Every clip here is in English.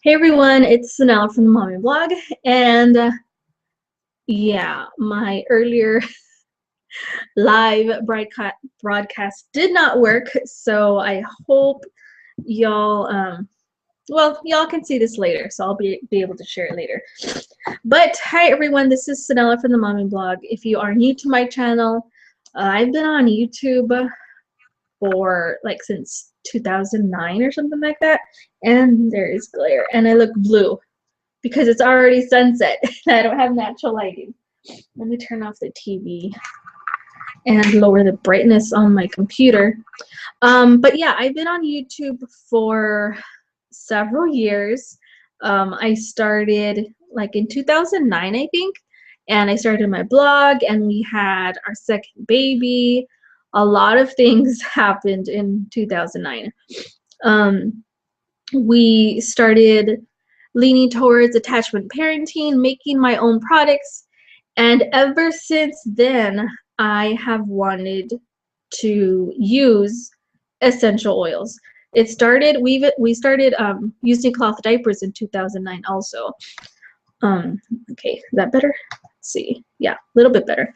Hey everyone, it's Sanella from the Mommy Blog, and yeah, my earlier live broadcast did not work, so I hope y'all, y'all can see this later, so I'll be able to share it later. But hi everyone, this is Sanella from the Mommy Blog. If you are new to my channel, I've been on YouTube for like since 2009 or something like that, and there is glare, and I look blue because it's already sunset and I don't have natural lighting. Let me turn off the TV and lower the brightness on my computer. But yeah, I've been on YouTube for several years. I started like in 2009, I think, and I started my blog, and we had our second baby. A lot of things happened in 2009. We started leaning towards attachment parenting, making my own products, and ever since then, I have wanted to use essential oils. It started, we started using cloth diapers in 2009 also. Okay, is that better? Let's see. Yeah, a little bit better.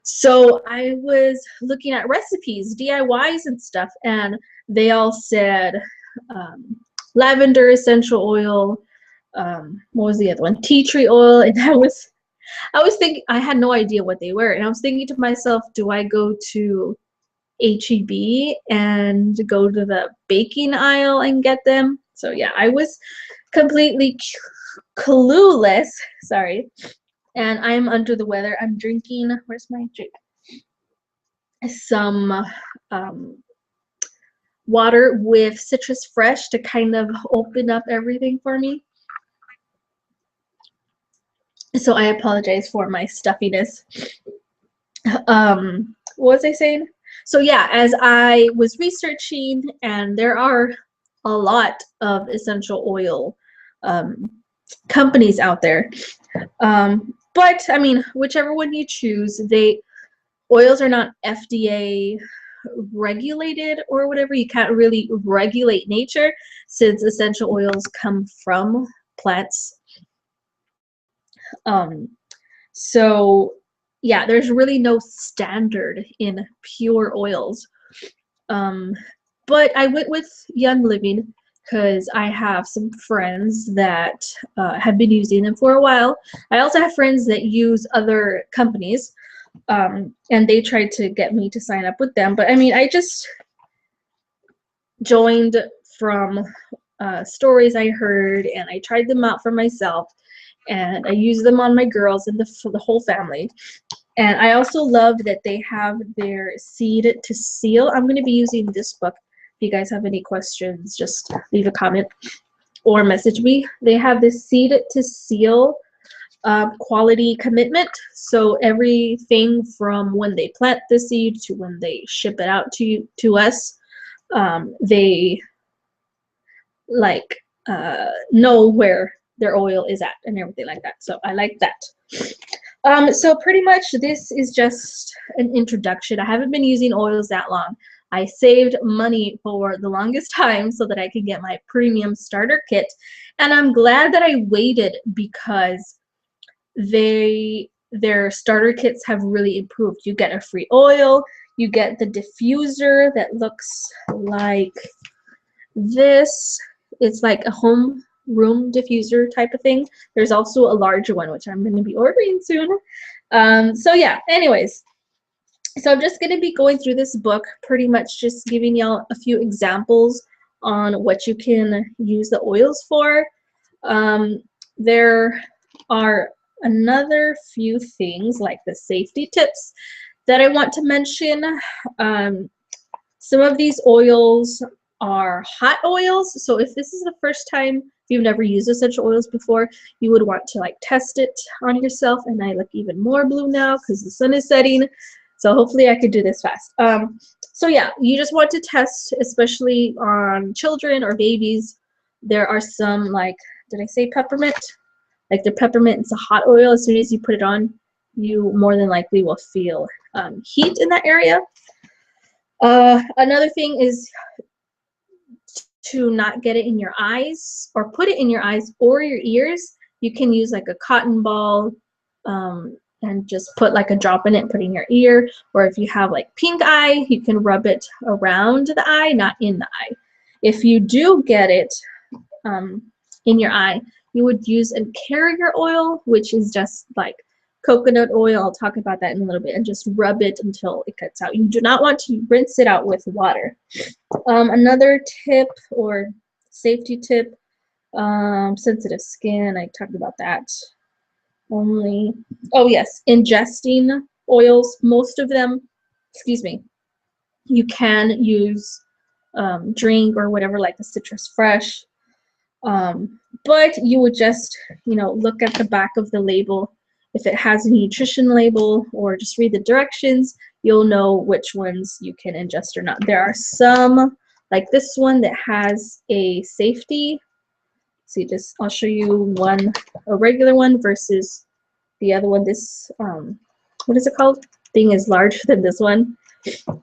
So I was looking at recipes, DIYs and stuff, and they all said lavender essential oil, what was the other one? Tea tree oil. And I was thinking, I had no idea what they were, and I was thinking to myself, do I go to HEB and go to the baking aisle and get them? So yeah, I was completely clueless. Sorry. And I'm under the weather. I'm drinking, where's my drink? Some water with citrus fresh to kind of open up everything for me. So I apologize for my stuffiness. What was I saying? So yeah, as I was researching, and there are a lot of essential oil companies out there. But I mean, whichever one you choose, oils are not FDA regulated or whatever. You can't really regulate nature since essential oils come from plants. So yeah, there's really no standard in pure oils. But I went with Young Living because I have some friends that have been using them for a while. I also have friends that use other companies, and they tried to get me to sign up with them. But I mean, I just joined from stories I heard, and I tried them out for myself, and I use them on my girls and for the whole family. And I also love that they have their seed to seal. I'm going to be using this book. If you guys have any questions, just leave a comment or message me. They have this seed to seal quality commitment. So everything from when they plant the seed to when they ship it out to us, they like know where their oil is at and everything like that. So I like that. So pretty much this is just an introduction. I haven't been using oils that long. I saved money for the longest time so that I could get my premium starter kit, and I'm glad that I waited because their starter kits have really improved. You get a free oil, you get the diffuser that looks like this. It's like a home room diffuser type of thing. There's also a larger one, which I'm going to be ordering soon. So yeah, anyways, so I'm just going to be going through this book, pretty much just giving y'all a few examples on what you can use the oils for. There are another few things like the safety tips that I want to mention. Some of these oils are hot oils, so if this is the first time, if you've never used essential oils before, you would want to like test it on yourself. And I look even more blue now because the sun is setting, so hopefully I could do this fast. So yeah, you just want to test, especially on children or babies. There are some, like, did I say peppermint? Like the peppermint, it's a hot oil. As soon as you put it on, you more than likely will feel heat in that area. Another thing is to not get it in your eyes or put it in your eyes or your ears, you can use like a cotton ball and just put like a drop in it and put it in your ear. Or if you have like pink eye, you can rub it around the eye, not in the eye. If you do get it in your eye, you would use a carrier oil, which is just like coconut oil. I'll talk about that in a little bit, and just rub it until it cuts out. You do not want to rinse it out with water. Another tip or safety tip, sensitive skin, I talked about that. Oh yes, ingesting oils, most of them, excuse me, you can use drink or whatever, like the Citrus Fresh, but you would just, look at the back of the label. If it has a nutrition label, or just read the directions, you'll know which ones you can ingest or not. There are some, like this one, that has a safety. See, I'll show you a regular one versus the other one. This, what is it called? Thing is larger than this one.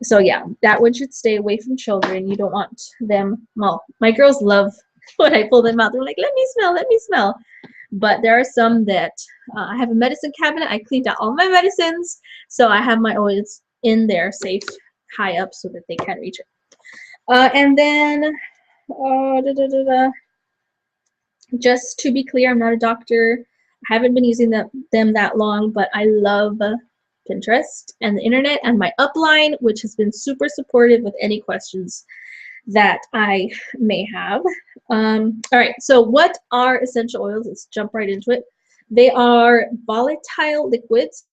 So yeah, that one should stay away from children. You don't want them, well, my girls love when I pull them out. They're like, let me smell, let me smell. But there are some that, I have a medicine cabinet. I cleaned out all my medicines. So I have my oils in there safe, high up, so that they can't reach it. And then, just to be clear, I'm not a doctor. I haven't been using them that long, but I love Pinterest and the internet and my upline, which has been super supportive with any questions that I may have. All right, so what are essential oils? Let's jump right into it. They are volatile liquids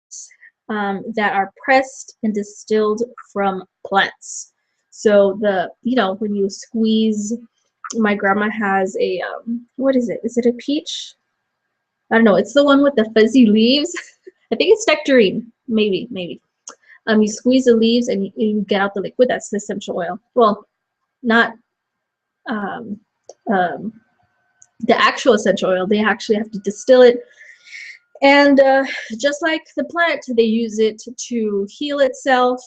that are pressed and distilled from plants. So when you squeeze, my grandma has a, what is it? Is it a peach? I don't know. It's the one with the fuzzy leaves. I think it's nectarine, maybe. You squeeze the leaves and you get out the liquid. That's the essential oil. Well, not the actual essential oil. They actually have to distill it. And just like the plant, they use it to heal itself,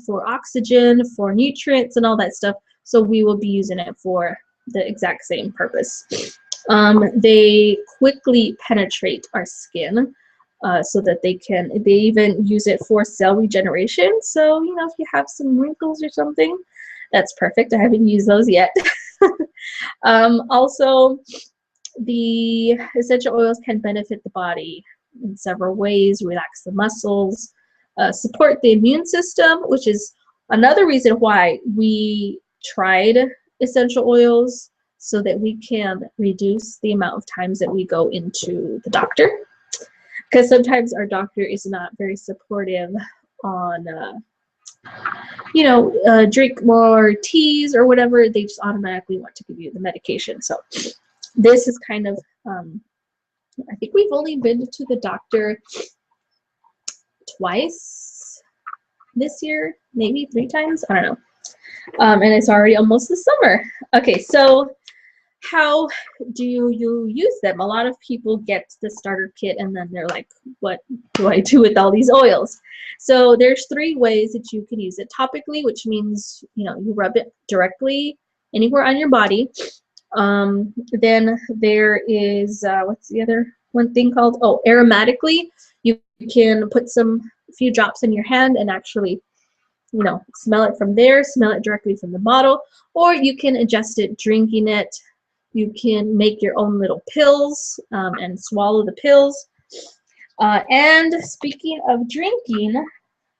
for oxygen, for nutrients, and all that stuff. So we will be using it for the exact same purpose. They quickly penetrate our skin, so that they even use it for cell regeneration. So, if you have some wrinkles or something, that's perfect. I haven't used those yet. Also, the essential oils can benefit the body in several ways: relax the muscles, support the immune system, which is another reason why we tried essential oils, so that we can reduce the amount of times that we go into the doctor. Because sometimes our doctor is not very supportive on, drink more teas or whatever. They just automatically want to give you the medication. So this is kind of, I think we've only been to the doctor twice this year, maybe 3 times. I don't know. And it's already almost the summer. Okay, so how do you use them? A lot of people get the starter kit and then they're like, what do I do with all these oils? So there's 3 ways that you can use it. Topically, which means, you rub it directly anywhere on your body. Then there is, what's the other one thing called? Oh, aromatically. You can put a few drops in your hand and actually, smell it from there, smell it directly from the bottle, or you can ingest it drinking it. You can make your own little pills and swallow the pills. And speaking of drinking,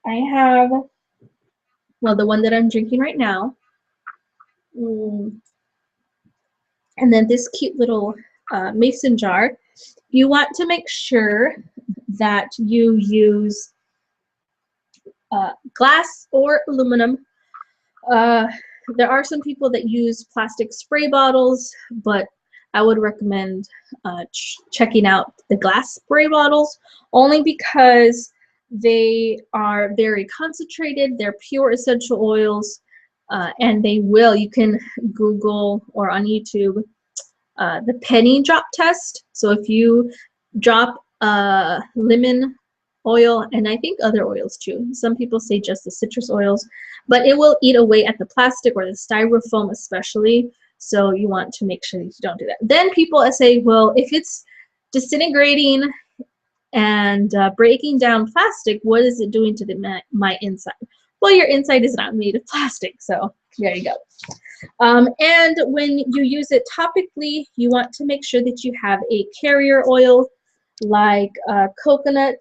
I have, the one that I'm drinking right now. And then this cute little mason jar. You want to make sure that you use glass or aluminum. There are some people that use plastic spray bottles, but I would recommend checking out the glass spray bottles, only because they are very concentrated. They're pure essential oils, and you can Google or on YouTube the penny drop test. So if you drop lemon oil, and I think other oils too. Some people say just the citrus oils, but it will eat away at the plastic or the styrofoam especially. So you want to make sure that you don't do that. Then people say, well, if it's disintegrating and breaking down plastic, what is it doing to my inside? Well, your inside is not made of plastic, so there you go. And when you use it topically, you want to make sure that you have a carrier oil like coconut,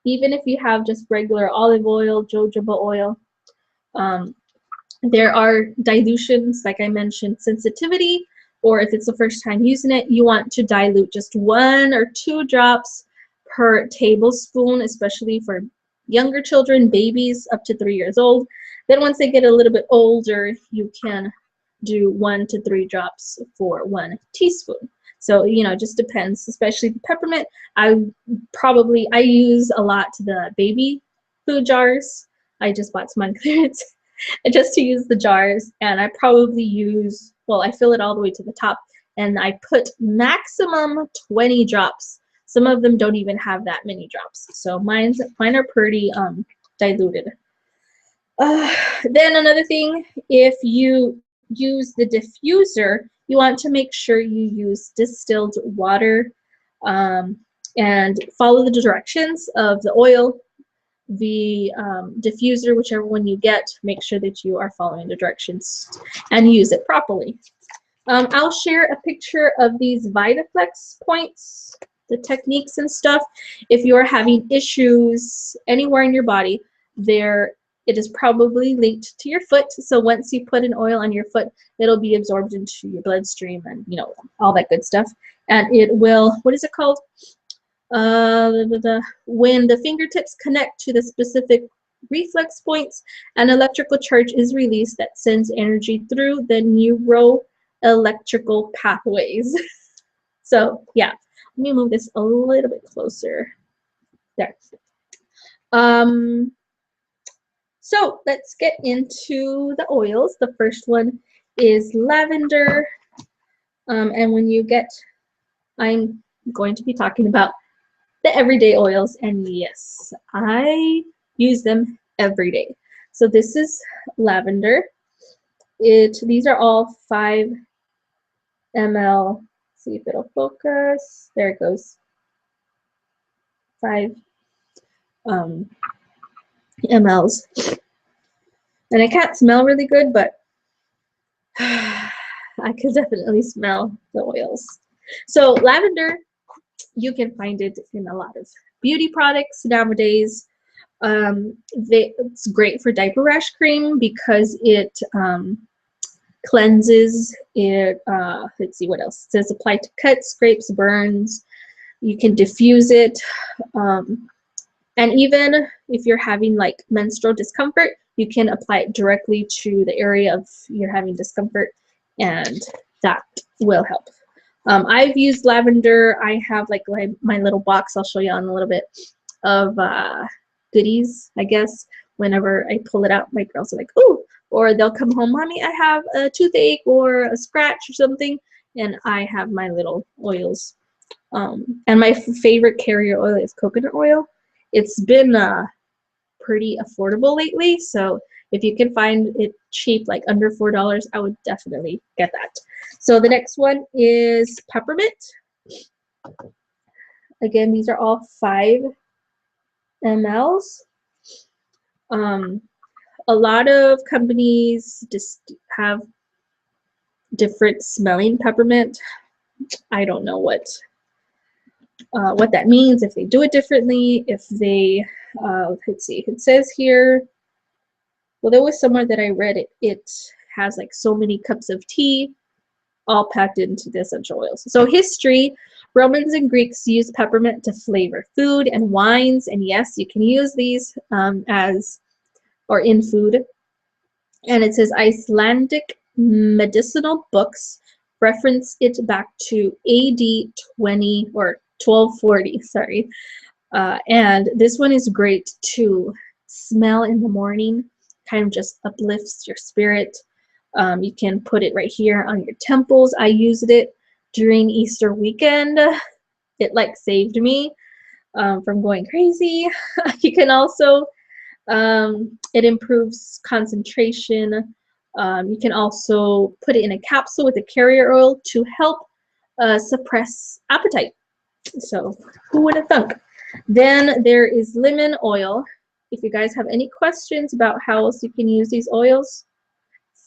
even if you have just regular olive oil, jojoba oil. There are dilutions, like I mentioned, sensitivity, or if it's the first time using it, you want to dilute just 1 or 2 drops per tablespoon, especially for younger children, babies up to 3 years old. Then once they get a little bit older, you can do 1 to 3 drops for 1 teaspoon. So, you know, it just depends, especially the peppermint. I use a lot the baby food jars. I just bought some on clearance just to use the jars, and I probably use, well, I fill it all the way to the top, and I put maximum 20 drops. Some of them don't even have that many drops. So mine are pretty diluted. Then another thing, if you use the diffuser, you want to make sure you use distilled water and follow the directions of the oil, the diffuser, whichever one you get. Make sure that you are following the directions and use it properly. I'll share a picture of these Vitaflex points, the techniques and stuff. If you're having issues anywhere in your body, it is probably linked to your foot. So once you put an oil on your foot, it'll be absorbed into your bloodstream and, you know, all that good stuff. And it will, what is it called? When the fingertips connect to the specific reflex points, an electrical charge is released that sends energy through the neuroelectrical pathways. So yeah, let me move this a little bit closer. There. So let's get into the oils. The first one is lavender. And when you get, I'm going to be talking about the everyday oils, and yes, I use them every day. So this is lavender. These are all 5 ml. See if it'll focus. There it goes. 5 mLs. And I can't smell really good, but I could definitely smell the oils. So lavender, you can find it in a lot of beauty products nowadays. It's great for diaper rash cream because it cleanses. Let's see what else. It says apply to cuts, scrapes, burns. You can diffuse it. And even if you're having like menstrual discomfort, you can apply it directly to the area of you're having discomfort, and that will help. I've used lavender. I have like my little box, I'll show you in a little bit, of goodies, I guess. Whenever I pull it out, my girls are like, ooh, or they'll come home, Mommy, I have a toothache or a scratch or something, and I have my little oils. And my favorite carrier oil is coconut oil. It's been pretty affordable lately, so if you can find it cheap, like under $4, I would definitely get that. So the next one is peppermint. Again, these are all 5 mLs. A lot of companies just have different smelling peppermint. I don't know what that means, if they do it differently, if they, let's see, it says here, well, there was somewhere that I read it has like so many cups of tea all packed into the essential oils. So history, Romans and Greeks used peppermint to flavor food and wines, and yes, you can use these or in food. And it says Icelandic medicinal books reference it back to AD 20 or 1240, sorry. And this one is great to smell in the morning, kind of just uplifts your spirit. You can put it right here on your temples. I used it during Easter weekend. It like saved me from going crazy. You can also, it improves concentration. You can also put it in a capsule with a carrier oil to help suppress appetite. So who would have thunk? Then there is lemon oil. If you guys have any questions about how else you can use these oils,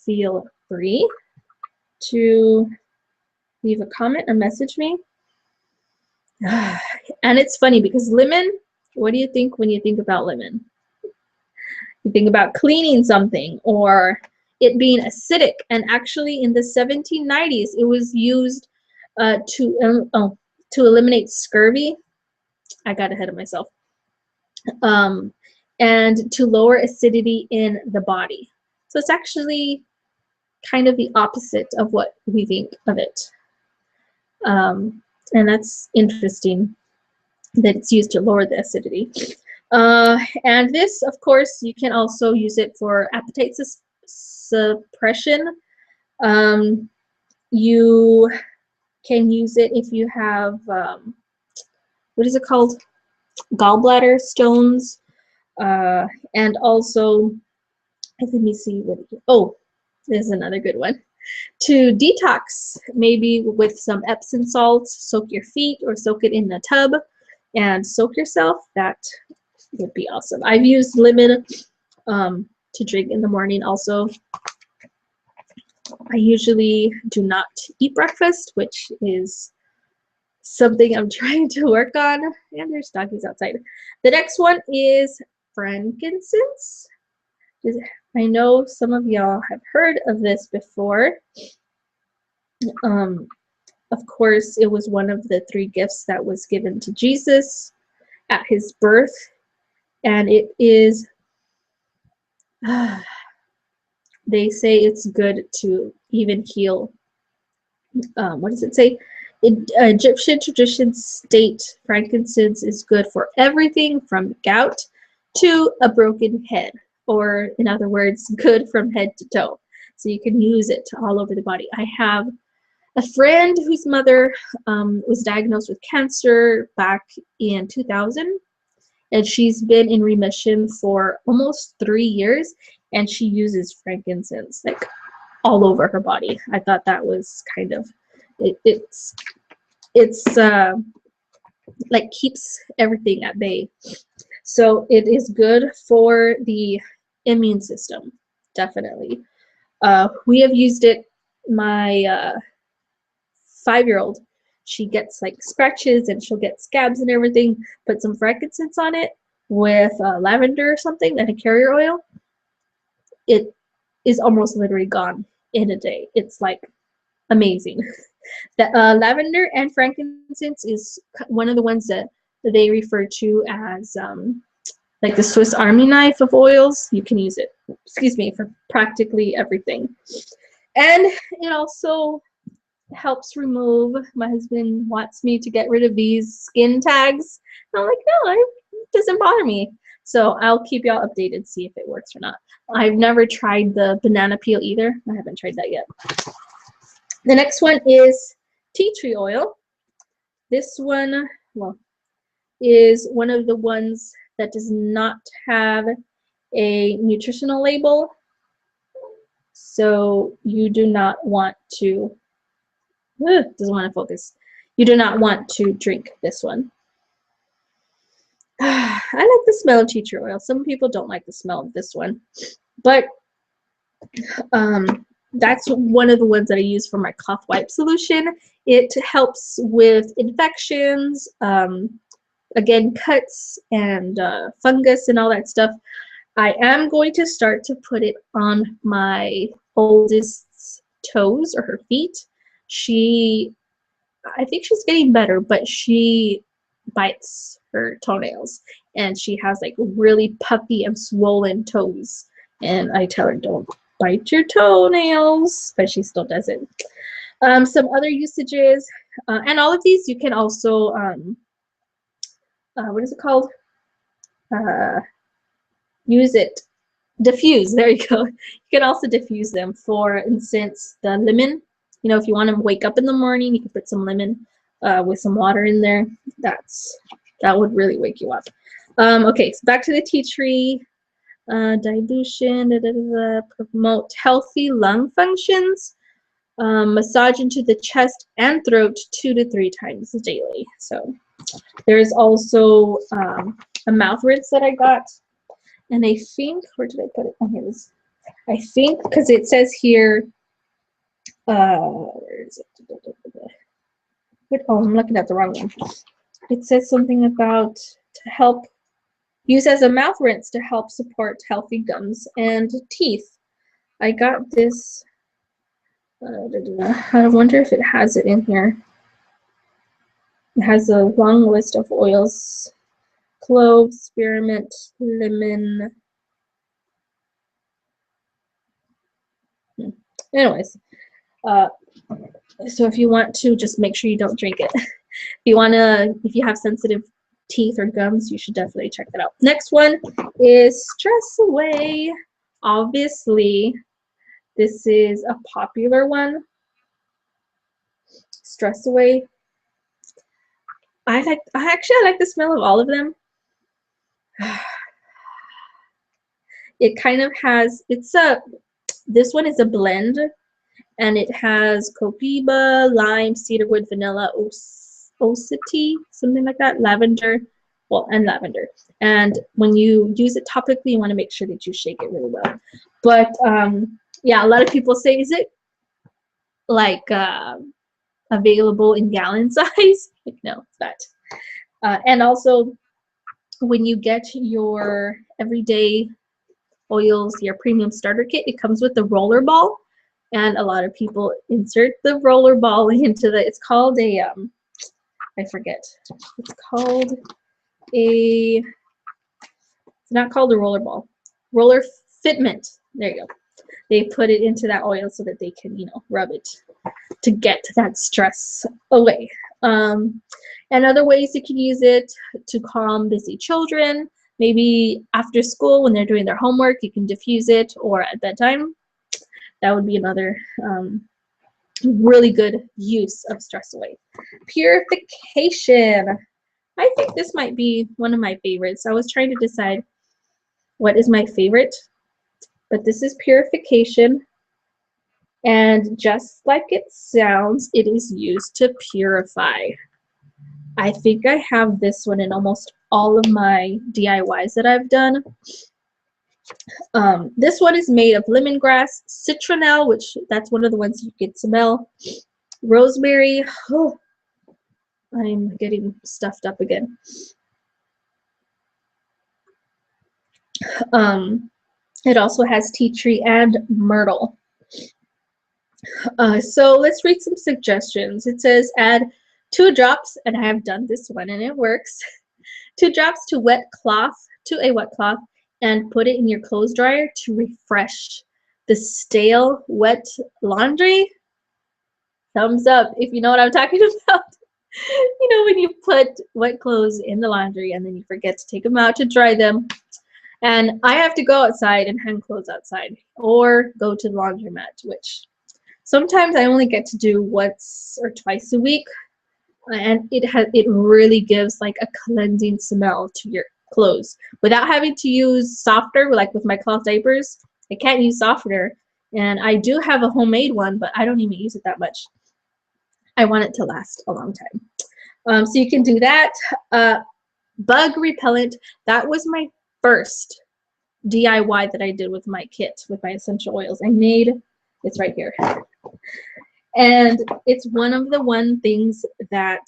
feel free to leave a comment or message me. And it's funny because lemon, what do you think when you think about lemon? You think about cleaning something or it being acidic. And actually in the 1790s, it was used to eliminate scurvy. I got ahead of myself. And to lower acidity in the body. So it's actually kind of the opposite of what we think of it. And that's interesting that it's used to lower the acidity. And this, of course, you can also use it for appetite suppression. You can use it if you have, what is it called? Gallbladder stones. And also, let me see. Oh, there's another good one. To detox, maybe with some Epsom salts, soak your feet or soak it in the tub and soak yourself. That would be awesome. I've used lemon to drink in the morning also. I usually do not eat breakfast, which is something I'm trying to work on. And there's doggies outside. The next one is frankincense. I know some of y'all have heard of this before. Of course, it was one of the 3 gifts that was given to Jesus at his birth. And it is, they say it's good to even heal. What does it say? Egyptian traditions state frankincense is good for everything from gout to a broken head. Or in other words, good from head to toe. So you can use it all over the body. I have a friend whose mother was diagnosed with cancer back in 2000, and she's been in remission for almost 3 years, and she uses frankincense like all over her body. I thought that was kind of, it's like keeps everything at bay. So it is good for the immune system, definitely. We have used it. My 5-year-old, she gets like scratches and she'll get scabs and everything. Put some frankincense on it with lavender or something and a carrier oil. It is almost literally gone in a day. It's like amazing. The lavender and frankincense is one of the ones that they refer to as like the Swiss Army knife of oils. You can use it, excuse me, for practically everything. And it also helps remove, my husband wants me to get rid of these skin tags. I'm like, no, it doesn't bother me. So I'll keep y'all updated, see if it works or not. I've never tried the banana peel either. I haven't tried that yet. The next one is tea tree oil. This one, well, is one of the ones that does not have a nutritional label. So you do not want to, doesn't want to focus. You do not want to drink this one. I like the smell of tea tree oil. Some people don't like the smell of this one. But that's one of the ones that I use for my cough wipe solution. It helps with infections, again, cuts and fungus and all that stuff. I am going to start to put it on my oldest's toes or her feet. I think she's getting better, but she bites her toenails and she has like really puffy and swollen toes. And I tell her, don't bite your toenails, but she still does it. Some other usages, and all of these you can also, what is it called? Use it, diffuse, there you go. You can also diffuse them. For instance, the lemon, you know, if you want to wake up in the morning, you can put some lemon with some water in there. That would really wake you up. Okay, so back to the tea tree. Dilution, promote healthy lung functions. Massage into the chest and throat 2 to 3 times daily. So there's also a mouth rinse that I got. And I think, where did I put it? Oh, here it is. I think, because it says here, where is it? Oh, I'm looking at the wrong one. It says something about to help use as a mouth rinse to help support healthy gums and teeth. I got this. I wonder if it has it in here. It has a long list of oils: clove, spearmint, lemon. Anyways, so if you want to, just make sure you don't drink it. If you have sensitive teeth or gums, you should definitely check that out. Next one is Stress Away. Obviously, this is a popular one. Stress Away. I like the smell of all of them. It kind of has, this one is a blend, and it has copiba, lime, cedarwood, vanilla, osity, something like that, lavender, and lavender. And when you use it topically, you want to make sure that you shake it really well. But yeah, a lot of people say, is it like available in gallon size? Like, no, it's not. And also, when you get your everyday oils, your premium starter kit, it comes with the roller ball, and a lot of people insert the roller ball into it's called a I forget. It's called it's not called a roller ball. Roller fitment. There you go. They put it into that oil so that they can, rub it to get that stress away. And other ways you can use it to calm busy children. Maybe after school when they're doing their homework, you can diffuse it, or at bedtime. That would be another really good use of Stress Away. Purification. I think this might be one of my favorites. I was trying to decide what is my favorite, but this is Purification. And just like it sounds, it is used to purify. I think I have this one in almost all of my DIYs that I've done. This one is made of lemongrass, citronelle, which that's one of the ones you can smell, rosemary. Oh, I'm getting stuffed up again. It also has tea tree and myrtle. So let's read some suggestions. It says add 2 drops, and I have done this one and it works. 2 drops to a wet cloth, and put it in your clothes dryer to refresh the stale, wet laundry. Thumbs up if you know what I'm talking about. When you put wet clothes in the laundry and then you forget to take them out to dry them. And I have to go outside and hang clothes outside, or go to the laundromat, which sometimes I only get to do once or twice a week. And it really gives like a cleansing smell to your clothes without having to use softener. Like with my cloth diapers, I can't use softener, and I do have a homemade one, but I don't even use it that much. I want it to last a long time. So you can do that. Bug repellent. That was my first DIY that I did with my kit, with my essential oils. It's right here. And it's one of the things that,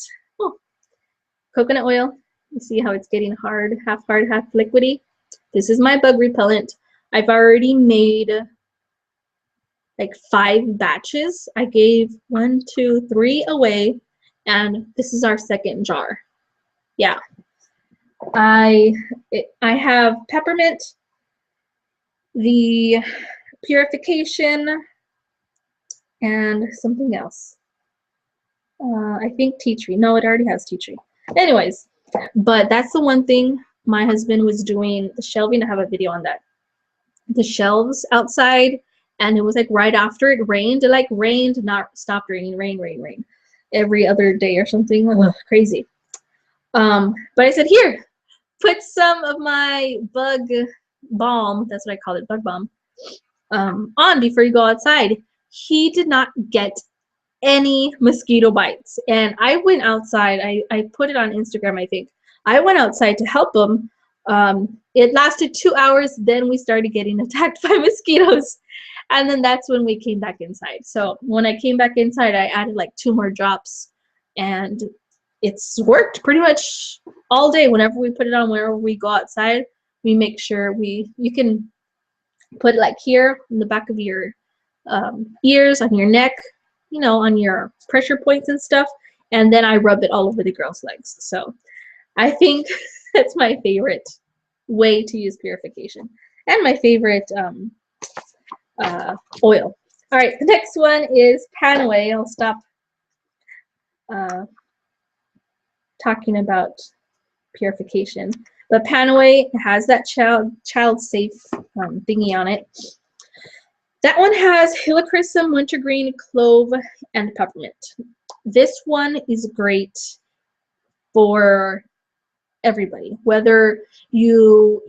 coconut oil, you see how it's getting hard, half liquidy? This is my bug repellent. I've already made like 5 batches. I gave 1, 2, 3 away, and this is our 2nd jar. Yeah. I have peppermint, the Purification, and something else. I think tea tree. No, it already has tea tree. Anyways, but that's the one thing my husband was doing, the shelving. I have a video on that. The shelves outside, and it was like right after it rained. It like rained, not stopped raining, rain every other day or something. Ugh, crazy. But I said, here, put some of my bug balm, that's what I call it, bug balm, on before you go outside. He did not get any mosquito bites. And I went outside, I put it on Instagram, I think. I went outside to help him. It lasted 2 hours, then we started getting attacked by mosquitoes. And then that's when we came back inside. So when I came back inside, I added like 2 more drops, and it's worked pretty much all day. Whenever we put it on, whenever we go outside, we make sure you can put it like here in the back of your ears, on your neck, you know, on your pressure points and stuff. And then I rub it all over the girl's legs. So I think that's my favorite way to use purification, and my favorite oil. All right, the next one is Panaway. I'll stop talking about purification. But Panaway has that child safe thingy on it. That one has helichrysum, wintergreen, clove, and peppermint. This one is great for everybody, whether your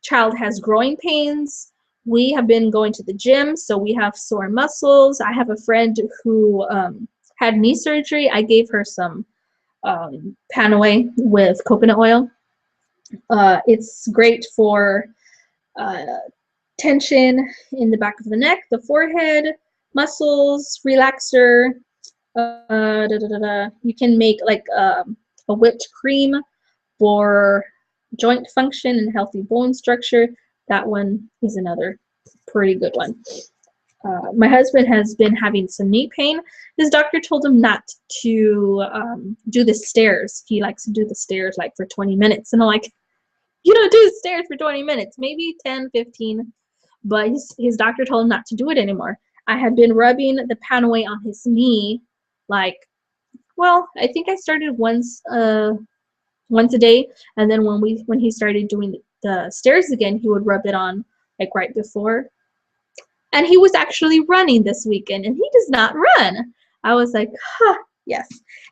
child has growing pains. We have been going to the gym, so we have sore muscles. I have a friend who had knee surgery. I gave her some Panaway with coconut oil. It's great for tension in the back of the neck, the forehead, muscles, relaxer. You can make like a whipped cream for joint function and healthy bone structure. That one is another pretty good one. My husband has been having some knee pain. His doctor told him not to do the stairs. He likes to do the stairs like for 20 minutes. And I'm like, you don't do the stairs for 20 minutes, maybe 10, 15. But his doctor told him not to do it anymore. I had been rubbing the Panaway on his knee, like, well, I think I started once a day, and then when he started doing the stairs again, he would rub it on like right before. And he was actually running this weekend, and he does not run. I was like, huh, yes.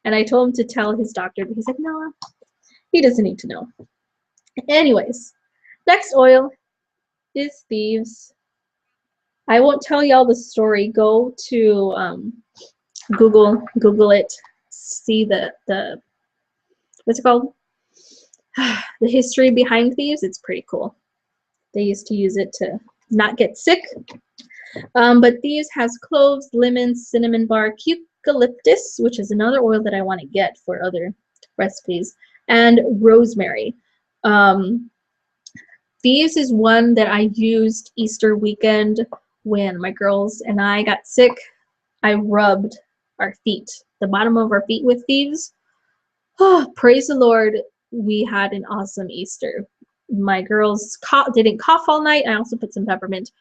And I told him to tell his doctor, but he's like, no, he doesn't need to know. Anyways, next oil is Thieves. I won't tell y'all the story. Go to Google it, see the what's it called? The history behind Thieves. It's pretty cool. They used to use it to not get sick. But Thieves has cloves, lemons, cinnamon bark, eucalyptus, which is another oil that I want to get for other recipes, and rosemary. Thieves is one that I used Easter weekend when my girls and I got sick. I rubbed our feet, the bottom of our feet, with Thieves. Oh, praise the Lord, we had an awesome Easter. My girls didn't cough all night. I also put some peppermint.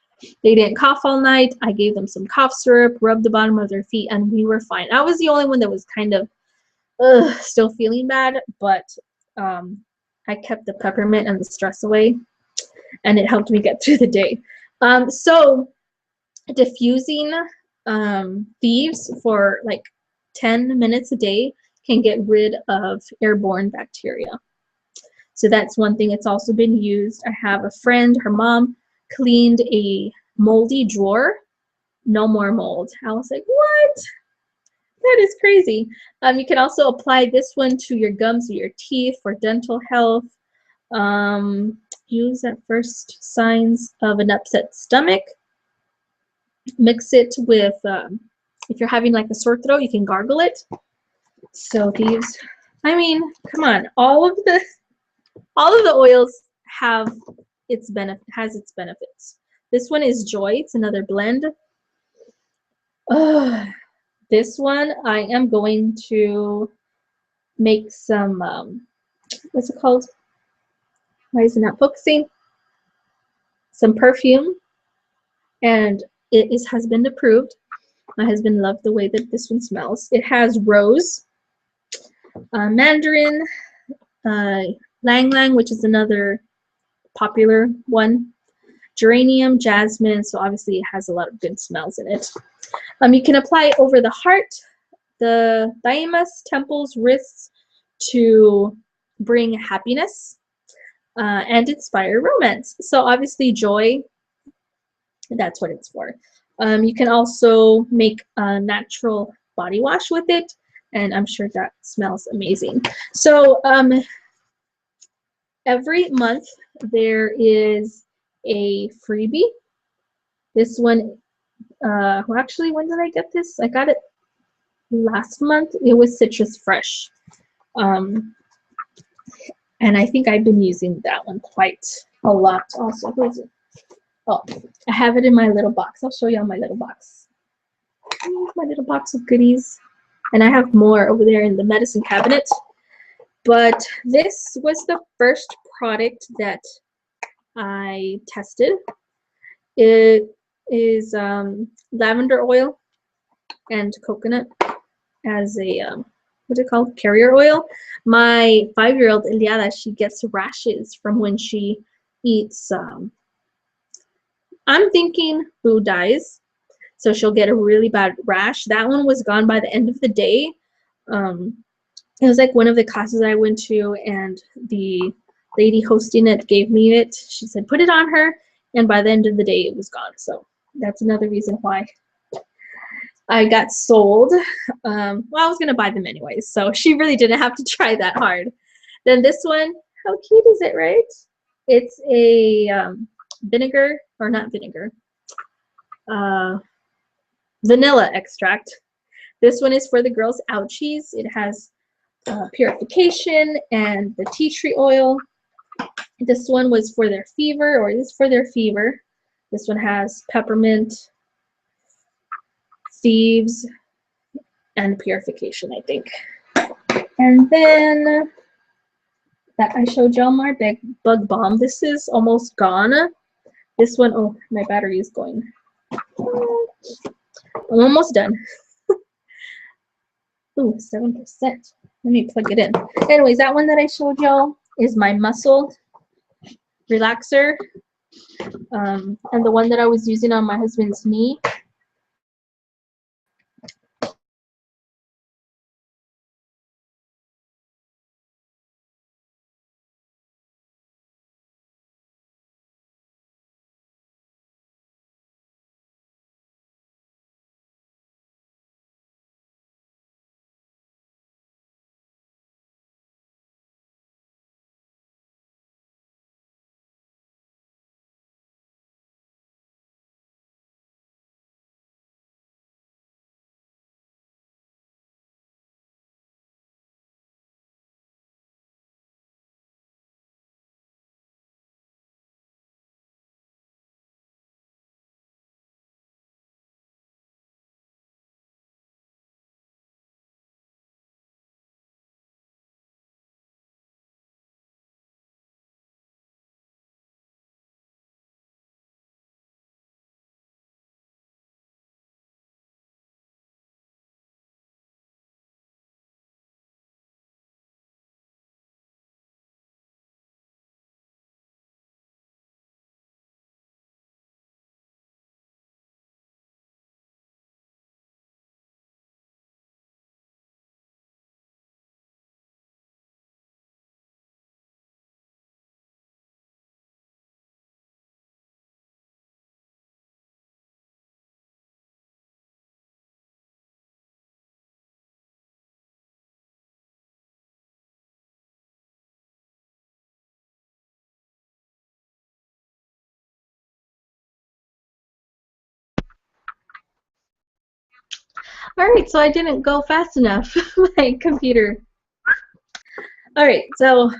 They didn't cough all night. I gave them some cough syrup, rubbed the bottom of their feet, and we were fine. I was the only one that was kind of still feeling bad, but I kept the peppermint and the stress away, and it helped me get through the day. So diffusing Thieves for like 10 minutes a day can get rid of airborne bacteria. So that's one thing. It's also been used. I have a friend, her mom cleaned a moldy drawer. No more mold. I was like, what? That is crazy. You can also apply this one to your gums or your teeth for dental health. Use at first signs of an upset stomach. Mix it with, if you're having like a sore throat, you can gargle it. So Thieves, I mean, come on, all of the oils have its benefits. This one is Joy. It's another blend. This one I am going to make some what's it called? Why is it not focusing? Some perfume, and it is husband approved. My husband loved the way that this one smells. It has rose, mandarin, lang lang, which is another popular one, geranium, jasmine. So obviously it has a lot of good smells in it. You can apply it over the heart, the thymus, temples, wrists to bring happiness. and inspire romance. So obviously joy, that's what it's for. You can also make a natural body wash with it, and I'm sure that smells amazing. So every month there is a freebie. This one, well, actually, when did I get this? I got it last month. It was Citrus Fresh. And I think I've been using that one quite a lot also. Who is it? Oh, I have it in my little box. I'll show you on my little box. My little box of goodies. And I have more over there in the medicine cabinet. But this was the first product that I tested. It is lavender oil and coconut as a what's it called, carrier oil. My 5-year-old Eliada, she gets rashes from when she eats I'm thinking food dyes, so she'll get a really bad rash. That one was gone by the end of the day. It was like one of the classes I went to, and the lady hosting it gave me it. She said put it on her, and by the end of the day it was gone. So that's another reason why I got sold. Well, I was gonna buy them anyways, so she really didn't have to try that hard. Then this one, how cute is it, right? It's a vinegar, or not vinegar, vanilla extract. This one is for the girls' ouchies. It has purification and the tea tree oil. This one was for their fever, or this is for their fever. This one has peppermint, thieves, and purification, I think. And then that I showed y'all my bug balm. This is almost gone. This one, oh, my battery is going. I'm almost done. Ooh, 7%. Let me plug it in. Anyways, that one that I showed y'all is my muscle relaxer. And the one that I was using on my husband's knee, all right, so I didn't go fast enough. My computer. All right, so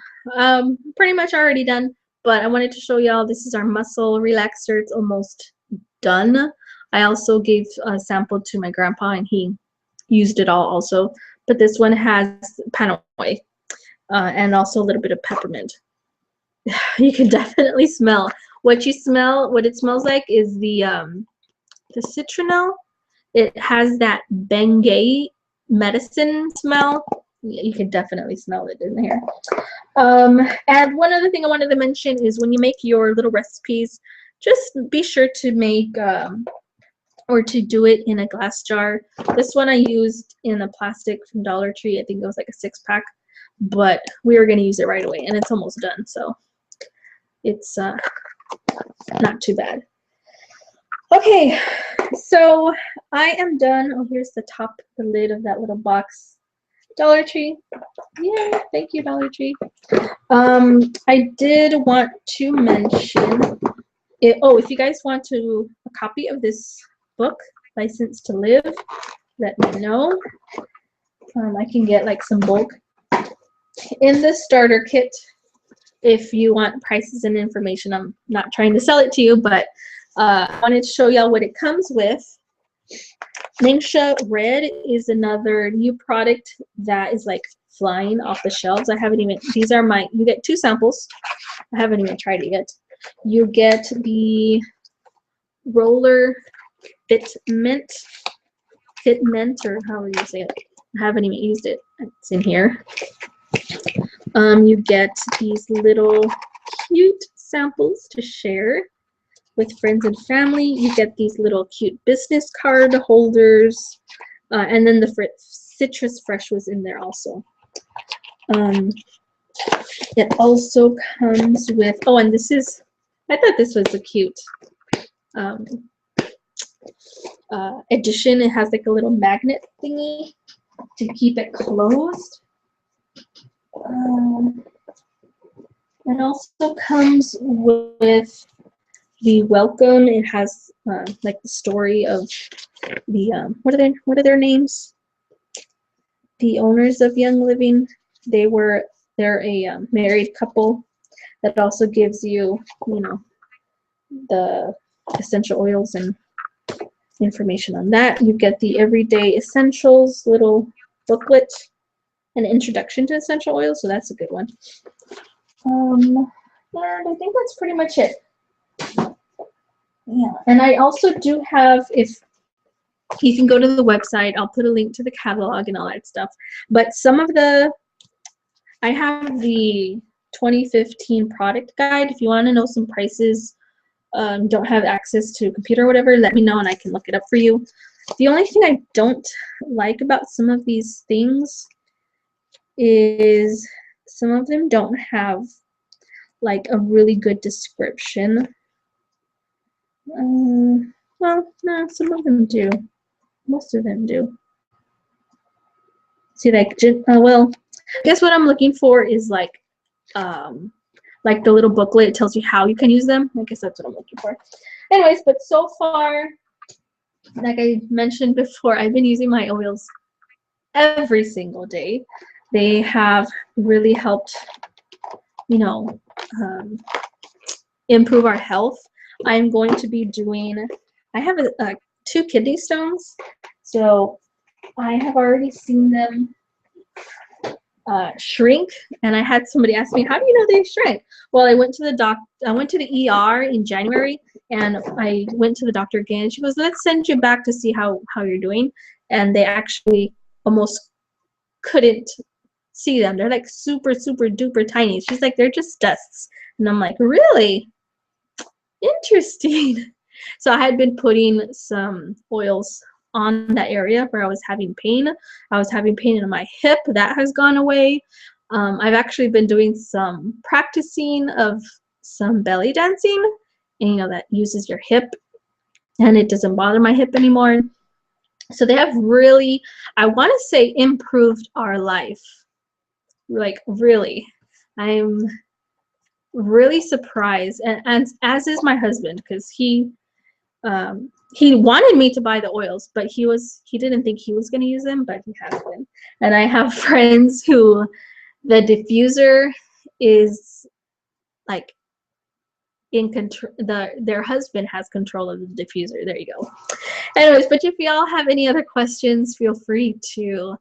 pretty much already done, but I wanted to show y'all this is our muscle relaxer. It's almost done. I also gave a sample to my grandpa, and he used it all also. But this one has Panaoi and also a little bit of peppermint. You can definitely smell. What you smell, what it smells like is the citronelle. It has that Bengay medicine smell. You can definitely smell it in here. And one other thing I wanted to mention is when you make your little recipes, just be sure to make or to do it in a glass jar. This one I used in a plastic from Dollar Tree. I think it was like a 6-pack, but we were going to use it right away, and it's almost done. So it's not too bad. Okay, so I am done. Oh, here's the top, the lid of that little box. Dollar Tree. Yeah, thank you, Dollar Tree. I did want to mention it. Oh, if you guys want a copy of this book, License to Live, let me know. I can get like some bulk in the starter kit if you want prices and information. I'm not trying to sell it to you, but I wanted to show y'all what it comes with. Ningxia Red is another new product that is like flying off the shelves. I haven't even, these are my, you get 2 samples. I haven't even tried it yet. You get the Roller Fitment, or however you say it. I haven't even used it. It's in here. You get these little cute samples to share with friends and family. You get these little cute business card holders, and then the Citrus Fresh was in there also. It also comes with, oh, and this is, I thought this was a cute addition. It has like a little magnet thingy to keep it closed. It also comes with the welcome. It has like the story of the what are their names? The owners of Young Living. They're a married couple. That also gives you, you know, the essential oils and information on that. You get the Everyday Essentials little booklet, an introduction to essential oils, so that's a good one. And I think that's pretty much it. Yeah, and I also do have, if you can go to the website, I'll put a link to the catalog and all that stuff. But some of the, I have the 2015 product guide. If you want to know some prices, don't have access to a computer or whatever, let me know and I can look it up for you. The only thing I don't like about some of these things is some of them don't have like a really good description. Well, no, some of them do. Most of them do. See, well, I guess what I'm looking for is like the little booklet. It tells you how you can use them. I guess that's what I'm looking for. Anyways, but so far, like I mentioned before, I've been using my oils every single day. They have really helped, you know, improve our health. I'm going to be doing, I have 2 kidney stones, so I have already seen them shrink, and I had somebody ask me, how do you know they shrank? Well, I went to the ER in January, and I went to the doctor again, and she goes, let's send you back to see how you're doing. And they actually almost couldn't see them. They're like super, super duper tiny. She's like, they're just dusts. And I'm like, really? Interesting. So I had been putting some oils on that area where I was having pain. I was having pain in my hip. That has gone away. I've actually been doing some practicing of some belly dancing, and you know, that uses your hip, and it doesn't bother my hip anymore. So they have really, I want to say, improved our life. Like, really. I'm really surprised, and as is my husband, because he wanted me to buy the oils, but he didn't think he was going to use them, but he has been. And I have friends who the diffuser is like in control, their husband has control of the diffuser. There you go. Anyways, but if y'all have any other questions, feel free to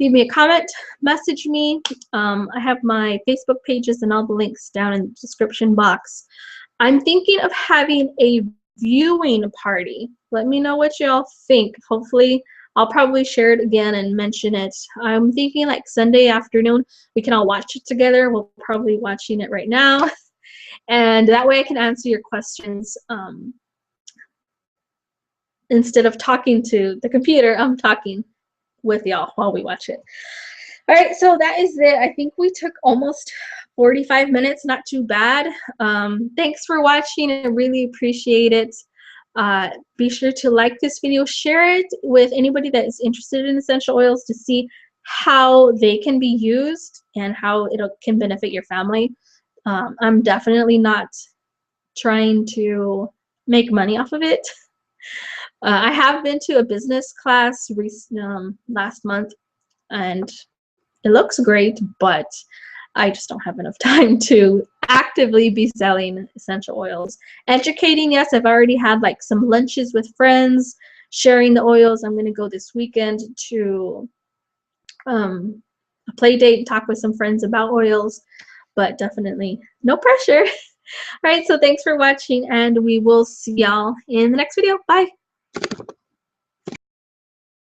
leave me a comment, message me. I have my Facebook pages and all the links down in the description box. I'm thinking of having a viewing party. Let me know what y'all think. Hopefully, I'll probably share it again and mention it. I'm thinking like Sunday afternoon, we can all watch it together. We're probably watching it right now. And that way I can answer your questions. Instead of talking to the computer, I'm talking with y'all while we watch it. All right, so that is it. I think we took almost 45 minutes, not too bad. Thanks for watching. I really appreciate it. Be sure to like this video, share it with anybody that is interested in essential oils to see how they can be used and how it can benefit your family. I'm definitely not trying to make money off of it. I have been to a business class last month, and it looks great, but I just don't have enough time to actively be selling essential oils. Educating, yes, I've already had like some lunches with friends, sharing the oils. I'm going to go this weekend to a play date and talk with some friends about oils, but definitely no pressure. All right, so thanks for watching, and we will see y'all in the next video. Bye.